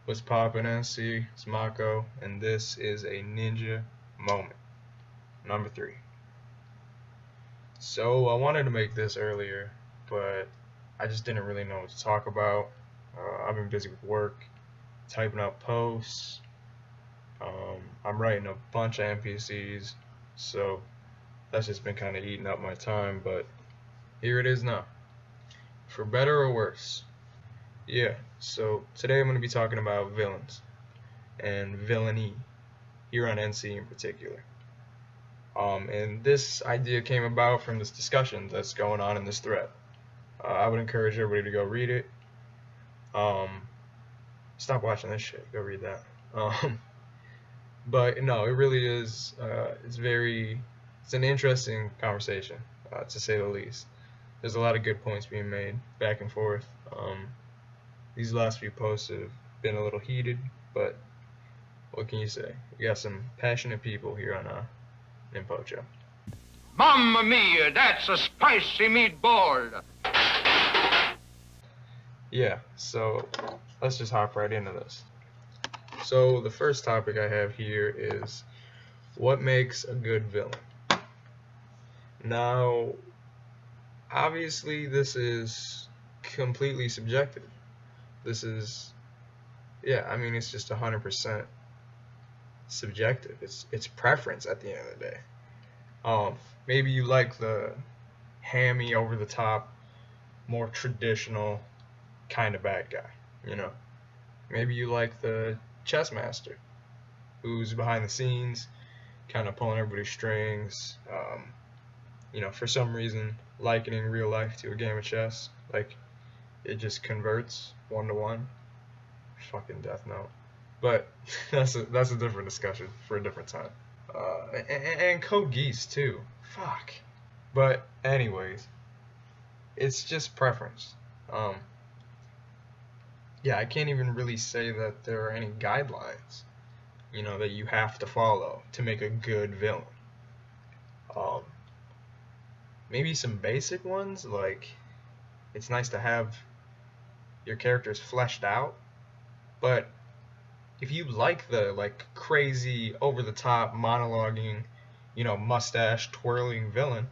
What's poppin', NC? It's Mako, and this is a ninja moment. Number 3. So, I wanted to make this earlier, but I just didn't really know what to talk about. I've been busy with work, typing up posts. I'm writing a bunch of NPCs, so that's just been kind of eating up my time, but here it is now. For better or worse. Yeah, so today I'm going to be talking about villains and villainy here on NC in particular. And this idea came about from this discussion that's going on in this thread. I would encourage everybody to go read it. Um, Stop watching this shit. Go read that. But no, it really is. It's an interesting conversation, to say the least. There's a lot of good points being made back and forth. These last few posts have been a little heated, but what can you say? We got some passionate people here on Nimpocho. Mamma mia, that's a spicy meatball! Yeah, so let's just hop right into this. So the first topic I have here is what makes a good villain. Now, obviously this is completely subjective. This is, it's just 100% subjective. It's preference at the end of the day. Maybe you like the hammy, over the top, more traditional kind of bad guy, you know. Maybe you like the chess master who's behind the scenes, kind of pulling everybody's strings. For some reason, likening real life to a game of chess, like it just converts 1-to-1. Fucking Death Note. But that's a different discussion for a different time. And Code Geass too. Fuck. But anyways, it's just preference. I can't even really say that there are any guidelines, that you have to follow to make a good villain. Maybe some basic ones, like it's nice to have your characters fleshed out, but if you like the crazy over the top monologuing, mustache twirling villain,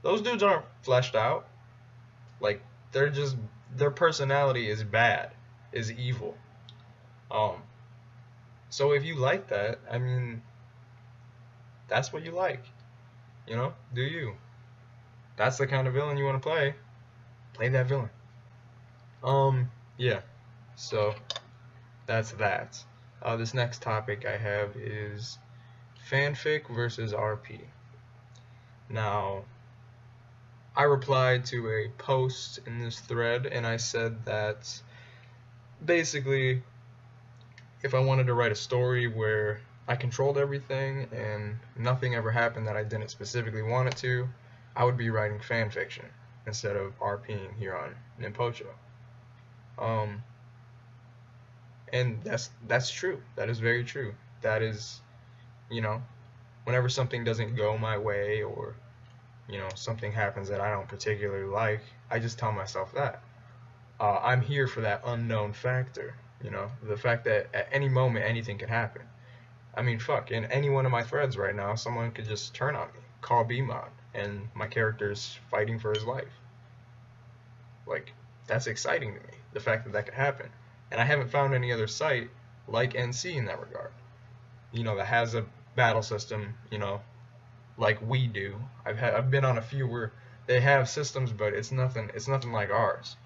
those dudes aren't fleshed out. Like their personality is bad, is evil. So if you like that, that's what you like. Do you? That's the kind of villain you want to play. Play that villain. Yeah. So that's that. This next topic I have is fanfic versus RP. Now, I replied to a post in this thread and I said that basically if I wanted to write a story where I controlled everything and nothing ever happened that I didn't specifically want it to, I would be writing fan fiction instead of RPing here on Nimpocho. And that's true. That is very true. That is, whenever something doesn't go my way or something happens that I don't particularly like, I just tell myself that. I'm here for that unknown factor, the fact that at any moment anything can happen. Fuck, in any one of my threads right now, someone could just turn on me, call BMOD, and my character's fighting for his life. Like, that's exciting to me, the fact that could happen. And I haven't found any other site like NC in that regard, that has a battle system, like we do. I've been on a few where they have systems, but it's nothing like ours.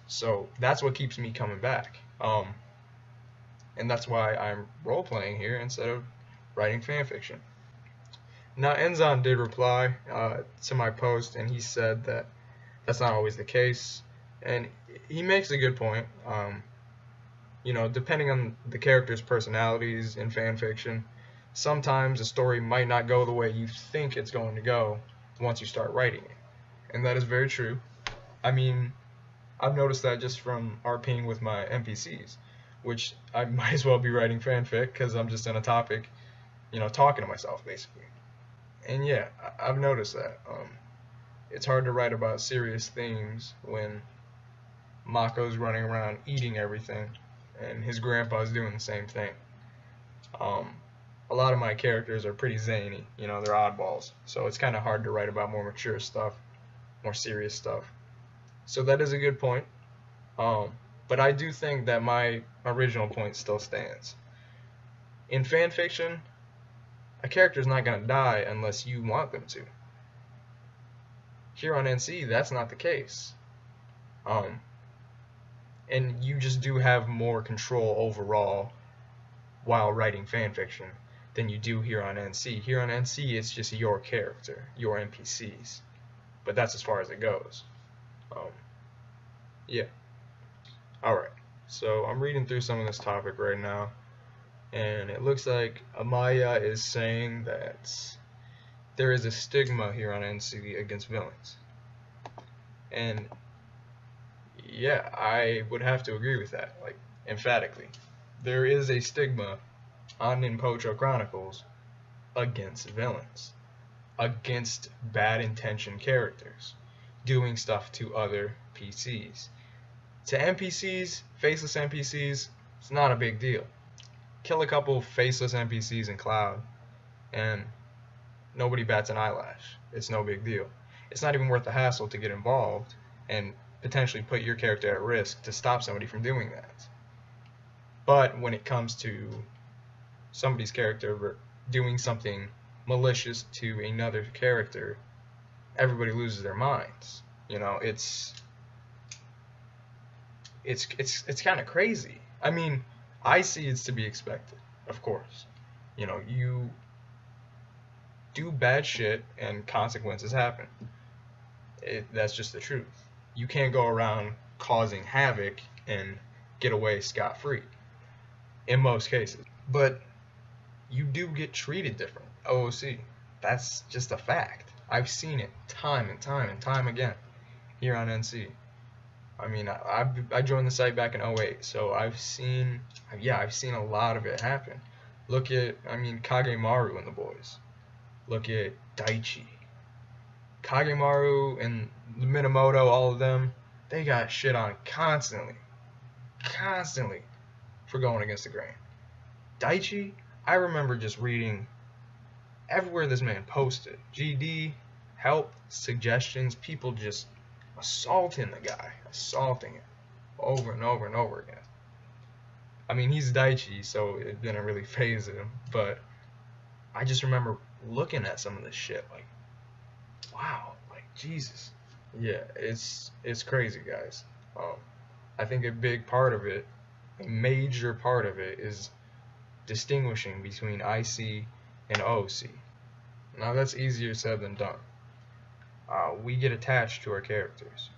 So that's what keeps me coming back. And that's why I'm role playing here instead of writing fanfiction. Now Enzon did reply to my post, and he said that that's not always the case, and he makes a good point. Depending on the characters' personalities in fanfiction, sometimes a story might not go the way you think it's going to go once you start writing it. And that is very true. I've noticed that just from RPing with my NPCs, which I might as well be writing fanfic because I'm just in a topic, talking to myself basically. And yeah, I've noticed that. It's hard to write about serious themes when Mako's running around eating everything and his grandpa's doing the same thing. A lot of my characters are pretty zany, you know, they're oddballs, so it's kind of hard to write about more mature stuff, more serious stuff. So that is a good point. But I do think that my original point still stands. In fan fiction, a character's not going to die unless you want them to. Here on NC, that's not the case. And you just do have more control overall while writing fan fiction than you do here on NC. Here on NC, it's just your character, your NPCs. But that's as far as it goes. Yeah. Alright, so I'm reading through some of this topic right now, and it looks like Amaya is saying that there is a stigma here on NC against villains. And yeah, I would have to agree with that, like, emphatically. There is a stigma on Ninpocho Chronicles against villains, against bad intentioned characters, doing stuff to other PCs. To NPCs, faceless NPCs, it's not a big deal. Kill a couple faceless NPCs in Cloud, and nobody bats an eyelash. It's no big deal. It's not even worth the hassle to get involved and potentially put your character at risk to stop somebody from doing that. But when it comes to somebody's character doing something malicious to another character, everybody loses their minds. You know, it's kind of crazy. I mean, I see it's to be expected, of course. You know, you do bad shit and consequences happen. That's just the truth. You can't go around causing havoc and get away scot-free in most cases. But you do get treated different, OOC. That's just a fact. I've seen it time and time and time again here on NC. I mean, I joined the site back in 08, so I've seen a lot of it happen. Look at, Kagemaru and the boys. Look at Daichi. Kagemaru and Minamoto, all of them, they got shit on constantly for going against the grain. Daichi, I remember just reading everywhere this man posted. GD, help, suggestions, people just assaulting the guy, assaulting him over and over and over again. I mean, he's Daichi, so it didn't really faze him, but I just remember looking at some of this shit like, wow, like, Jesus. Yeah, it's crazy, guys. I think a big part of it, a major part of it, is distinguishing between IC and OOC. Now, that's easier said than done. We get attached to our characters.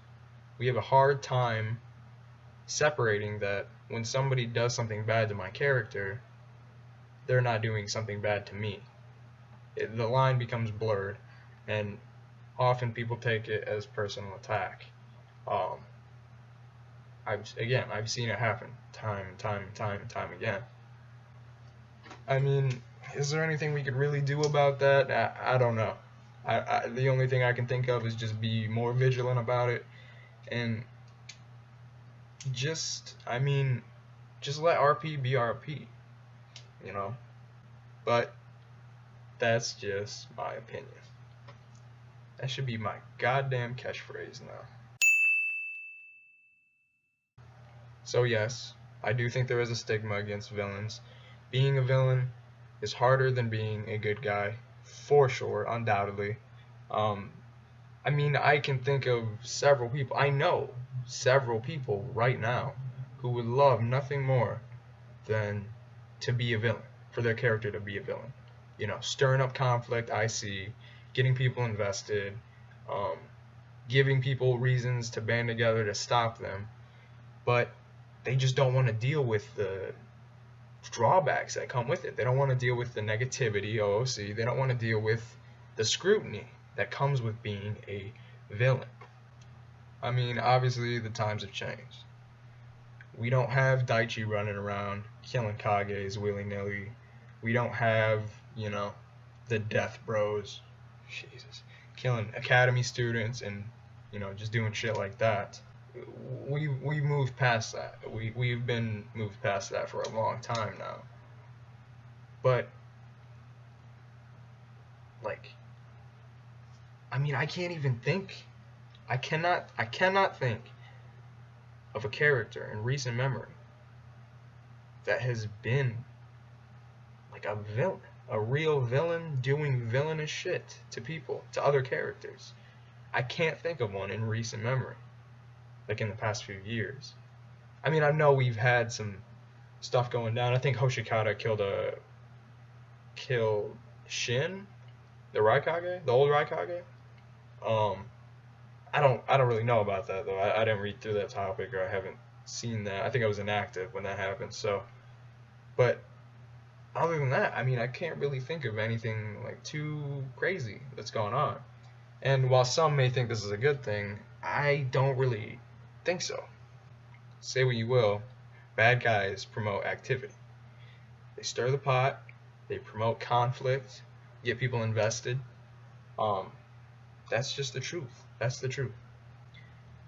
We have a hard time separating that when somebody does something bad to my character, they're not doing something bad to me. The line becomes blurred, and often people take it as personal attack. I've seen it happen time and time again. I mean, is there anything we could really do about that? I don't know. The only thing I can think of is just be more vigilant about it, and just let RP be RP, you know? But that's just my opinion. That should be my goddamn catchphrase now. So yes, I do think there is a stigma against villains. Being a villain is harder than being a good guy, for sure, undoubtedly. I can think of several people, I know several people right now who would love nothing more than to be a villain, for their character to be a villain. You know, stirring up conflict, I see, getting people invested, giving people reasons to band together to stop them, but they just don't want to deal with the drawbacks that come with it. They don't want to deal with the negativity, OOC. They don't want to deal with the scrutiny that comes with being a villain. I mean, obviously the times have changed. We don't have Daichi running around killing Kages willy-nilly. We don't have, the Death Bros, Jesus, killing Academy students and, just doing shit like that. we moved past that. We've been moved past that for a long time now. But like, I mean, I can't even think. I cannot think of a character in recent memory that has been like a villain, a real villain doing villainous shit to people, to other characters. I can't think of one in recent memory, like in the past few years. I mean, I know we've had some stuff going down. I think Hoshikata killed Shin, the Raikage, the old Raikage. Um, I don't really know about that though. I didn't read through that topic, or I haven't seen that. I think I was inactive when that happened. So, but other than that, I mean, I can't really think of anything like too crazy that's going on. And while some may think this is a good thing, I don't really think so. Say what you will, bad guys promote activity. They stir the pot, they promote conflict, get people invested. Um, that's just the truth. That's the truth.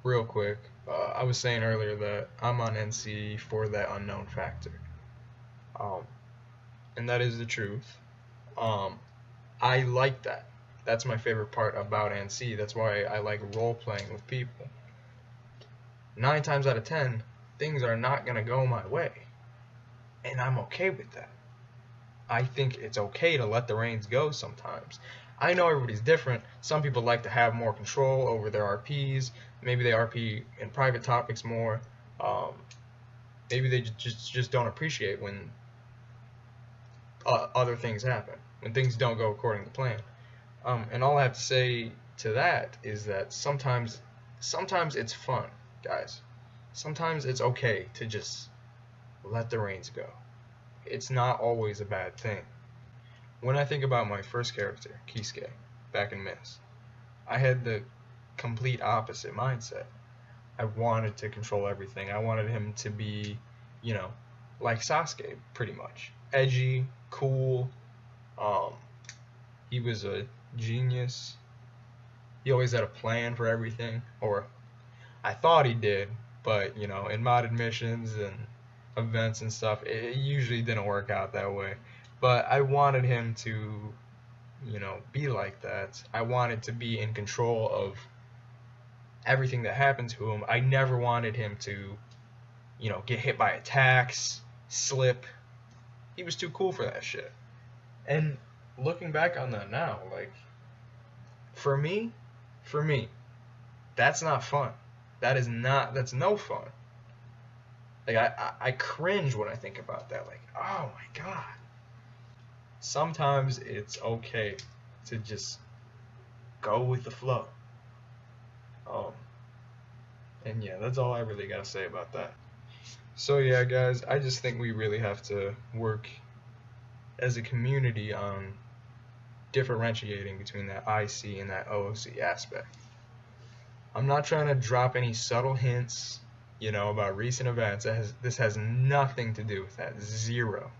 Real quick, I was saying earlier that I'm on NC for that unknown factor. Um, and that is the truth. I like that. That's my favorite part about NC. That's why I like role playing with people. 9 times out of 10, things are not going to go my way. And I'm okay with that. I think it's okay to let the reins go sometimes. I know everybody's different. Some people like to have more control over their RPs. Maybe they RP in private topics more. Maybe they just don't appreciate when other things happen, when things don't go according to plan. And all I have to say to that is that sometimes it's fun, guys. Sometimes it's okay to just let the reins go. It's not always a bad thing. When I think about my first character, Kisuke, back in Miss, I had the complete opposite mindset. I wanted to control everything. I wanted him to be, you know, like Sasuke, pretty much. Edgy, cool. He was a genius. He always had a plan for everything, or I thought he did, but you know, in modded missions and events and stuff, it usually didn't work out that way. But I wanted him to, you know, be like that. I wanted to be in control of everything that happened to him. I never wanted him to, you know, get hit by attacks, slip. He was too cool for that shit. And looking back on that now, like, for me, that's not fun. That's no fun. Like, I cringe when I think about that. Like, oh my god. Sometimes it's okay to just go with the flow. And yeah, that's all I really gotta say about that. So yeah, guys, I just think we really have to work as a community on differentiating between that IC and that OOC aspect. I'm not trying to drop any subtle hints, you know, about recent events. This has nothing to do with that. Zero.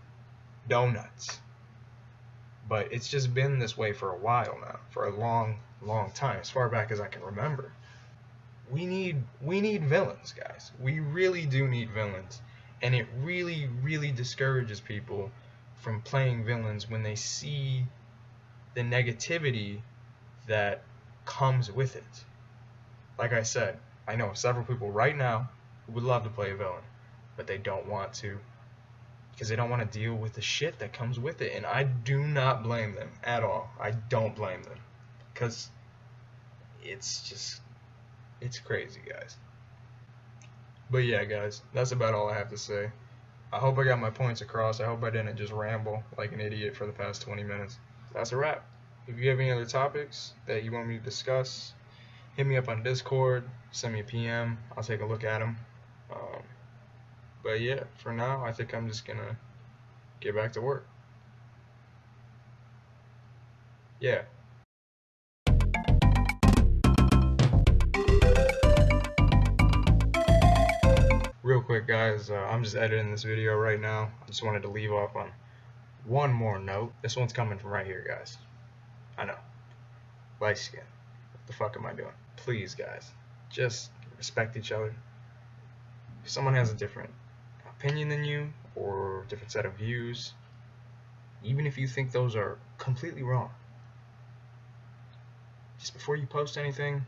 Donuts. But it's just been this way for a while now, for a long, long time, as far back as I can remember. We need villains, guys. We really do need villains. And it really, really discourages people from playing villains when they see the negativity that comes with it. Like I said, I know several people right now who would love to play a villain, but they don't want to because they don't want to deal with the shit that comes with it. And I do not blame them at all. I don't blame them because it's crazy, guys. But yeah, guys, that's about all I have to say. I hope I got my points across. I hope I didn't just ramble like an idiot for the past 20 minutes. That's a wrap. If you have any other topics that you want me to discuss, hit me up on Discord, send me a PM. I'll take a look at them. But yeah, for now, I think I'm just going to get back to work. Yeah. Real quick, guys, I'm just editing this video right now. I just wanted to leave off on one more note. This one's coming from right here, guys. I know. Light skin. What the fuck am I doing? Please, guys, just respect each other. If someone has a different opinion than you or a different set of views, even if you think those are completely wrong, just before you post anything,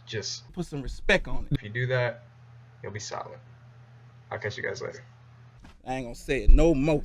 just put some respect on it. If you do that, you'll be solid. I'll catch you guys later. I ain't gonna say it no more.